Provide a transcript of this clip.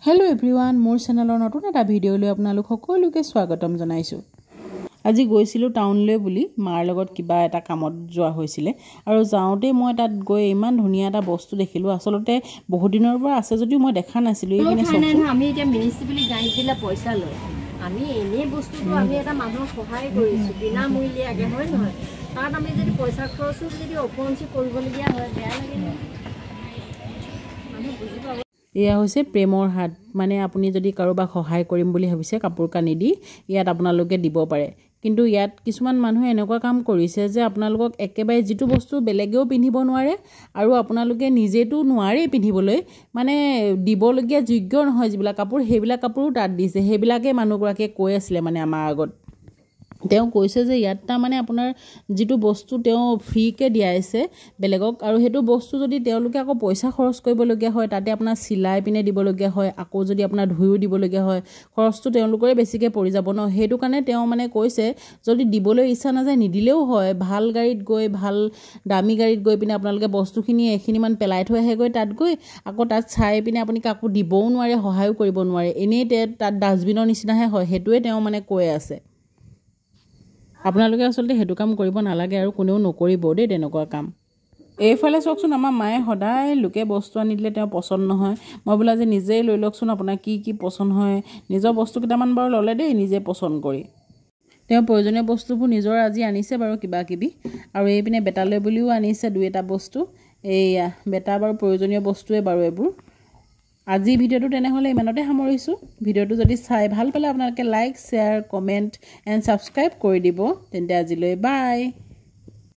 Hello everyone मोर चेनेলৰ নতুন এটা ভিডিঅ'লৈ আপোনালোক সকলোকে স্বাগতম জনাইছো। আজি গৈছিলো টাউনলৈ বুলি মাৰ লগত কিবা এটা কামত যোৱা হৈছিল আৰু যাওঁতে মই তাত গৈ ইমান ধুনীয়া এটা বস্তু দেখিলো। আসলতে বহুত দিনৰ পৰা আছে যদিও মই দেখা নাছিলো। এইখিনি আমি এতিয়া মিউনিসিপালিটি গাড়ী দিলে পইচা লয়। আমি এনে বস্তুটো আমি এটা মানুহক সহায় কৰিছো বিনা মূল্যে হয় নহয়। কাৰণ আমি যদি পইচা খৰচ যদি অপঞ্চি কৰিবলগীয়া হয় বেয়া লাগে ন। আমি বুজি পাব। এয়া হৈছে প্ৰেমৰ হাত মানে আপুনি যদি কাৰোবাক সহায় কৰিম বুলি ভাবিছে কাপোৰ কানি দি ইয়াত আপোনালোকে দিব পাৰে। কিন্তু ইয়াত কিছুমান মানুহে এনেকুৱা কাম কৰিছে যে আপোনালোকক একেবাৰে যিটো বস্তু বেলেগেও পিন্ধিব নোৱাৰে আৰু আপোনালোকে নিজেটো নোৱাৰে পিন্ধিবলৈ মানে দিবলগীয়া যোগ্য নহয় যিবিলাক কাপোৰ সেইবিলাক কাপোৰো তাত দিছে। সেইবিলাকে মানুহগৰাকীয়ে কৈ আছিল মানে আমাৰ আগত তেওঁ কৈছে যে ইয়াত মানে আপোনাৰ যেটো বস্তু তেওঁ ফ্ৰীকে দিয়াইছে বেলেগক আৰু হেতু বস্তু যদি তেওঁলোকে আকৌ পইচা খৰচ কৰিবলগীয়া হয় তাতে আপোনাৰ সিলাই পিনে দিবলগীয়া হয় আকৌ যদি আপোনাৰ ধুইও দিবলগীয়া হয় খৰচটো তেওঁলোকৰে বেছিকে পৰি যাব ন। হেতু কাৰণে তেওঁ মানে কৈছে যদি দিবলৈ ইচ্ছা নাযায় নিদিলেও হয় ভাল গাড়ীত গৈ ভাল দামী গাড়ীত গৈ পিনে আপোনালোকে বস্তুখিনি এখিনি মান পেলাই থৈ আহে গৈ তাত গৈ আকৌ তাত চাই পিনে আপুনি কাকো দিবও নোৱাৰে সহায়ও কৰিব নোৱাৰে এনেই তাত ডাস্টবিনৰ নিচিনাহে হয়। হেতুৱে তেওঁ মানে কৈ আছে আপোনালোকে আসলতে হেতু কাম কৰিব নালাগে আৰু কোনেও নকৰিব দেই তেনেকুৱা কাম। এইফালে চকচোন আমাৰ মায়ে সদায় লোকে বস্তু আনি দিলে তেওঁ পছন্দ নহয়। মই বোলা যে নিজেই লৈ লওকচোন আপোনাৰ কি পছন্দ হয় নিজৰ বস্তু কেইটামান বাৰু ললে দেই নিজে পছন্দ কৰি। তেওঁ প্ৰয়োজনীয় বস্তুবোৰ নিজৰ আজি আনিছে বাৰু কিবা কিবি আৰু এই পিনে বেটালৈ বুলিও আনিছে দুই এটা বস্তু। এইয়া বেটা বাৰু প্ৰয়োজনীয় বস্তুৱে বাৰু এইবোৰ। আজি ভিডিঅ'টো তেনেহলে ইমানতে সামৰিছো। ভিডিঅ'টো যদি চাই ভাল পালে আপোনালোকে like, share, comment and subscribe কৰি দিব। তেন্তে আজিলৈ বাই।